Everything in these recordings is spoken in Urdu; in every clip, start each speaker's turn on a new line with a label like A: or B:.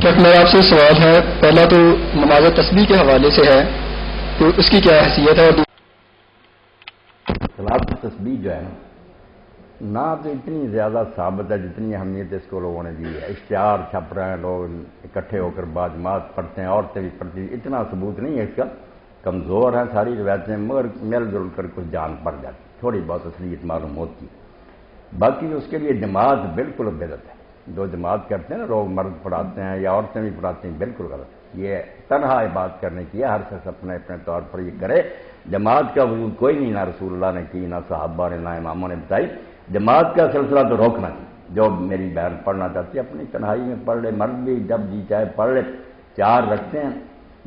A: شیخ میرا آپ سے سوال ہے، پہلا تو نماز تسبیح کے حوالے سے ہے تو اس کی کیا حیثیت ہے؟
B: صلاۃ تسبیح جو ہے نا تو اتنی زیادہ ثابت ہے جتنی اہمیت اس کو لوگوں نے دی ہے. اشتہار چھپ رہے ہیں، لوگ اکٹھے ہو کر باجماعت پڑھتے ہیں، عورتیں بھی پڑھتی ہیں. اتنا ثبوت نہیں ہے اس کا، کمزور ہیں ساری روایتیں، مگر مل جل کر کچھ جان پڑ جاتی، تھوڑی بہت اصلیت معلوم ہوتی. باقی اس کے لیے جماعت بالکل بدعت ہے. جو جماعت کرتے ہیں نا، لوگ مرد پڑھاتے ہیں یا عورتیں بھی پڑھاتی ہیں، بالکل غلط ہے. یہ تنہا عبادت کرنے کی ہے، ہر شخص اپنے اپنے طور پر یہ کرے. جماعت کا وجود کوئی نہیں، نہ رسول اللہ نے کی، نہ صحابہ نے، نہ اماموں نے بتائی. جماعت کا سلسلہ تو روکنا چاہیے. جو میری بہن پڑھنا چاہتی ہے اپنی تنہائی میں پڑھ لے، مرد بھی جب جی چاہے پڑھ لے. 4 رکھتے ہیں،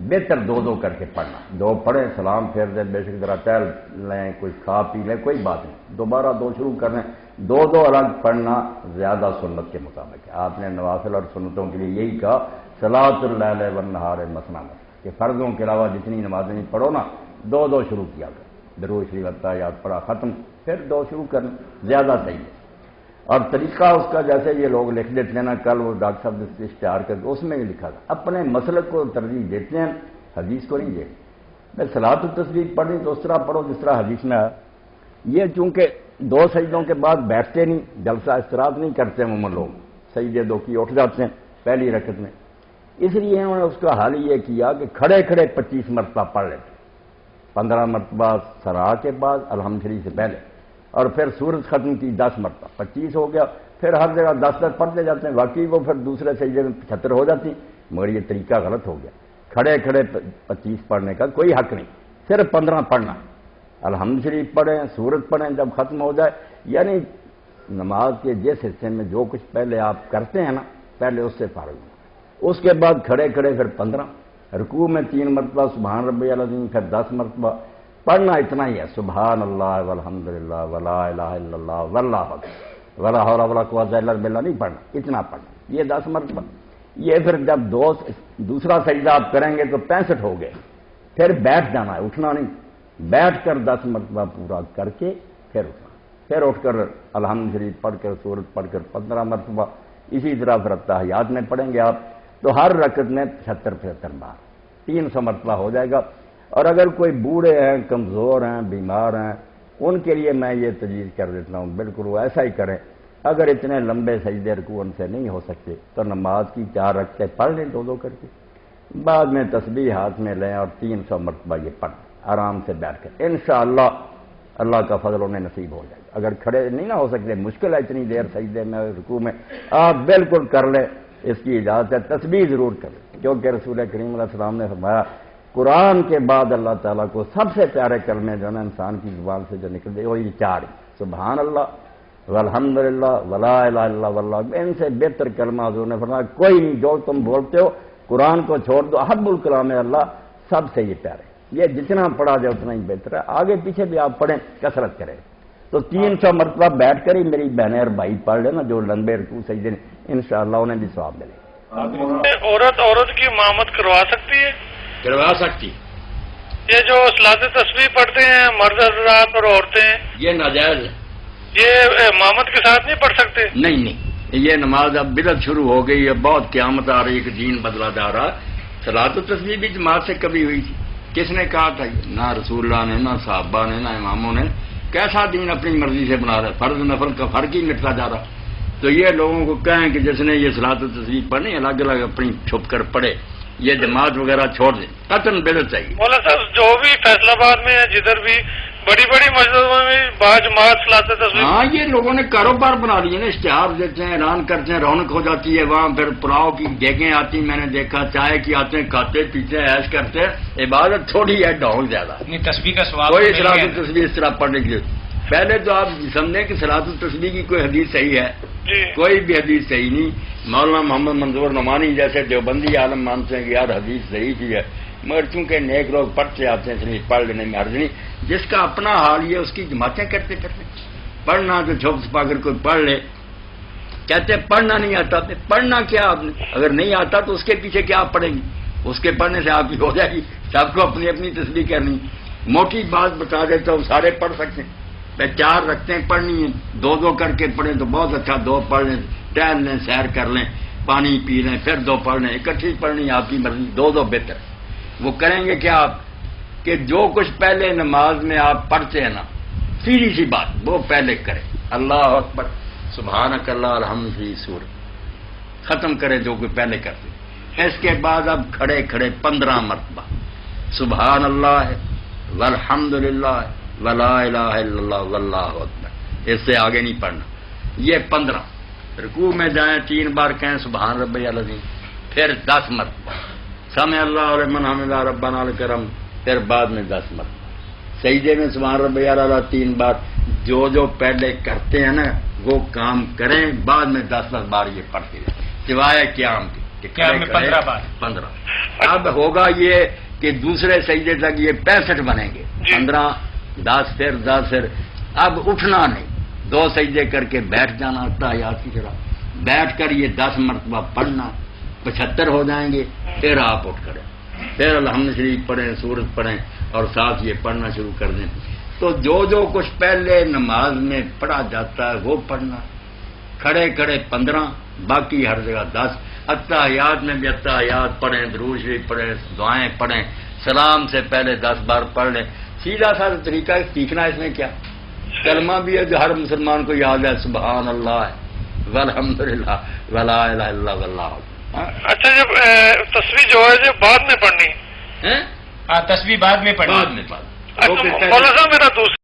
B: بہتر 2 کر کے پڑھنا. 2 پڑھیں، سلام پھیر دیں، بے شک ذرا ٹہل لیں، کچھ کھا پی لیں، کوئی بات نہیں، دوبارہ 2 شروع کر لیں. 2 الگ پڑھنا زیادہ سنت کے مطابق ہے. آپ نے نوافل اور سنتوں کے لیے یہی کہا صلاۃ اللیل والنہار مثنی مثنی، کہ فرضوں کے علاوہ جتنی نمازیں پڑھو نا 2 شروع کیا کر. درود شریف اتحیات پڑھا ختم، پھر 2 شروع کرنا زیادہ صحیح ہے. اور طریقہ اس کا جیسے یہ لوگ لکھ دیتے ہیں نا، کل وہ ڈاکٹر صاحب نے اشتہار کر کے اس میں بھی لکھا تھا، اپنے مسلک کو ترجیح دیتے ہیں، حدیث کو نہیں دیتے. میں صلاۃ التسبیح پڑھی تو اس طرح پڑھو جس طرح حدیث میں ہے. یہ چونکہ 2 سجدوں کے بعد بیٹھتے نہیں، جلسہ استراحت نہیں کرتے عموماً لوگ، سجدے 2 کی اٹھ جاتے ہیں پہلی رکعت میں. اس لیے انہوں نے اس کا حل یہ کیا کہ کھڑے کھڑے 25 مرتبہ پڑھ لیتے، 15 مرتبہ سرا کے بعد الحمد شریف سے پہلے، اور پھر سورج ختم کی 10 مرتبہ، 25 ہو گیا. پھر ہر جگہ 10 پڑھتے جاتے ہیں. واقعی وہ پھر دوسرے سجدے میں 75 ہو جاتی، مگر یہ طریقہ غلط ہو گیا. کھڑے کھڑے 25 پڑھنے کا کوئی حق نہیں، صرف 15 پڑھنا. الحمد شریف پڑھیں، سورج پڑھیں جب ختم ہو جائے. یعنی نماز کے جس حصے میں جو کچھ پہلے آپ کرتے ہیں نا، پہلے اس سے فارغ ہونا. اس کے بعد کھڑے کھڑے پھر 15، رکوع میں 3 مرتبہ سبحان ربی العظیم، پھر 10 مرتبہ پڑھنا. اتنا ہی ہے، سبحان اللہ والحمد للہ ولا الہ الا اللہ واللہ اکبر ولا حول ولا قوت الا باللہ نہیں پڑھنا، اتنا پڑھنا. یہ 10 مرتبہ. یہ پھر جب دوسرا سجدہ آپ کریں گے تو 65 ہو گئے. پھر بیٹھ جانا ہے، اٹھنا نہیں. بیٹھ کر 10 مرتبہ پورا کر کے پھر اٹھنا، پھر اٹھ کر الحمد شریف پڑھ کر سورت پڑھ کر 15 مرتبہ. اسی طرح پھر اتحیات میں پڑھیں گے آپ تو ہر رکعت میں 75 بار 300 مرتبہ ہو جائے گا. اور اگر کوئی بوڑھے ہیں، کمزور ہیں، بیمار ہیں، ان کے لیے میں یہ تجویز کر دیتا ہوں بالکل وہ ایسا ہی کریں. اگر اتنے لمبے سجدے رکوع ان سے نہیں ہو سکتے تو نماز کی 4 رکعتیں پڑھ لیں 2 کر کے، بعد میں تسبیح ہاتھ میں لیں اور 300 مرتبہ یہ پڑھ آرام سے بیٹھ کر. انشاءاللہ اللہ کا فضل انہیں نصیب ہو جائے گا. اگر کھڑے نہیں نہ ہو سکتے، مشکل ہے اتنی دیر سجدے میں رکوع میں، آپ بالکل کر لیں، اس کی اجازت ہے. تسبیح ضرور کریں، کیونکہ رسول کریم علیہ السلام نے فرمایا قرآن کے بعد اللہ تعالیٰ کو سب سے پیارے کلمے جو ہے نا انسان کی زبان سے جو نکلتے وہ یہ 4 سبحان اللہ والحمد للہ ولا الہ الا اللہ واللہ اکبر. ان سے بہتر کلمہ حضور نے فرمایا کوئی نہیں. جو تم بولتے ہو قرآن کو چھوڑ دو، احب الکلام اللہ، سب سے یہ پیارے. یہ جتنا پڑھا جائے اتنا ہی بہتر ہے. آگے پیچھے بھی آپ پڑھیں، کثرت کریں. تو 300 مرتبہ بیٹھ کر ہی میری بہنیں اور بھائی پڑھ لینا جو لمبے رکوع سجدے انشاءاللہ انہیں بھی ثواب ملے.
C: عورت کی امامت کروا سکتی ہے؟
B: کروا سکتی.
C: یہ جو صلاۃ تسبیح پڑھتے ہیں مرد حضرات اور عورتیں،
B: یہ ناجائز ہے.
C: یہ امامت کے ساتھ نہیں پڑھ سکتے؟
B: نہیں، یہ نماز اب بدعت شروع ہو گئی ہے. بہت قیامت آ رہی ہے کہ دین بدلا جا رہا. صلاۃ التسبیح بھی جماعت سے کبھی ہوئی تھی؟ کس نے کہا تھا؟ نہ رسول اللہ نے، نہ صحابہ نے، نہ اماموں نے. کیسا دین اپنی مرضی سے بنا رہا ہے؟ فرض نفل کا فرق ہی مٹتا جا رہا. تو یہ لوگوں کو کہیں کہ جس نے یہ صلاۃ التسبیح پڑھنی الگ الگ اپنی چھپ کر پڑھے، یہ جماعت وغیرہ چھوڑ دیں. قطعاً بدعت چاہیے.
C: مولانا صاحب جو بھی فیصلہ آباد میں ہے، جدھر بھی بڑی بڑی مسجدوں میں باجماعت صلاۃ تسبیح،
B: ہاں یہ لوگوں نے کاروبار بنا لیے نا. اشتہار دیتے ہیں، اعلان کرتے ہیں، رونق ہو جاتی ہے وہاں. پھر پلاؤ کی دیگیں آتی، میں نے دیکھا، چائے کی آتے ہیں، کھاتے پیتے ہیں، عیش کرتے ہیں. عبادت تھوڑی ہے، ڈھول زیادہ.
D: تسبیح کا سوال
B: کوئی صلاۃ التسبیح اس طرح پڑھنے کی پہلے تو آپ سمجھیں کہ صلاۃ التسبیح کی کوئی حدیث صحیح ہے؟ کوئی بھی حدیث صحیح نہیں. مولانا محمد منظور نعمانی جیسے دیوبندی عالم مانتے ہیں کہ یار حدیث صحیح ہی ہے، مگر چونکہ نیک لوگ پڑھتے آتے ہیں اس لیے پڑھ لینے میں حرج نہیں. جس کا اپنا حال یہ اس کی جماعتیں کرتے پڑھنا تو چھپ چھپا کر کوئی پڑھ لے. کہتے ہیں پڑھنا نہیں آتا. پڑھنا کیا آپ نے؟ اگر نہیں آتا تو اس کے پیچھے کیا آپ پڑھیں گے؟ اس کے پڑھنے سے آپ کی ہو جائے گی. سب کو اپنی اپنی تسبیح کرنی. موٹی بات بتا دیتا ہوں، سارے پڑھ سکتے ہیں. 4 رکھتے ہیں پڑھنی ہے، 2 کر کے پڑھیں تو بہت اچھا. 2 پڑھ لیں، ٹہل لیں، سیر کر لیں. پانی پی لیں پھر دو پڑھ لیں، اکٹھی پڑھنی آپ کی مرضی، دو دو بہتر. وہ کریں گے کیا آپ کہ جو کچھ پہلے نماز میں آپ پڑھتے ہیں نا، سیدھی سی بات وہ پہلے کریں، اللہ اکبر سبحانک اللہ الحمد للہ سورہ ختم کریں جو کوئی پہلے کرتے. اس کے بعد اب کھڑے کھڑے 15 مرتبہ سبحان اللہ ہے والحمد للہ ولا الہ الا اللہ واللہ اکبر، اس سے آگے نہیں پڑھنا. یہ 15 رکوع میں جائیں 3 بار کہیں سبحان ربی العظیم، پھر 10 مرتبہ سمع اللہ لمن حمدہ ربنا الکرم، پھر بعد میں 10 مرتبہ سجدے میں سبحان ربی الاعلیٰ 3 بار. جو پہلے کرتے ہیں نا وہ کام کریں، بعد میں 10 بار یہ پڑھتے رہیں سوائے قیام کے.
D: قیام میں 15 بار
B: 15. اب ہوگا یہ کہ دوسرے سجدے تک یہ 65 بنیں گے، 15 10 پھر 10 پھر. اب اٹھنا نہیں، 2 سجدے کر کے بیٹھ جانا تحیات کی طرح، بیٹھ کر یہ 10 مرتبہ پڑھنا، 75 ہو جائیں گے. پھر آپ اٹھ کریں، پھر الحمد شریف پڑھیں، سورت پڑھیں اور ساتھ یہ پڑھنا شروع کر دیں. تو جو کچھ پہلے نماز میں پڑھا جاتا ہے وہ پڑھنا، کھڑے کھڑے 15، باقی ہر جگہ 10. اتحیات میں بھی اتحیات پڑھیں، درود شریف پڑھیں، دعائیں پڑھیں، سلام سے پہلے 10 بار پڑھ لیں. سیدھا سا طریقہ سیکھنا. اس میں کیا کلمہ بھی ہے جو ہر مسلمان کو یاد ہے، سبحان اللہ والحمد للہ ولا الہ الا اللہ واللہ.
C: اچھا جب تسبیح جو ہے جو بعد میں پڑھنی
D: تسبیح بعد میں پڑھنا.
B: بعد میں
C: اچھا مولانا صاحب میرا دوسرا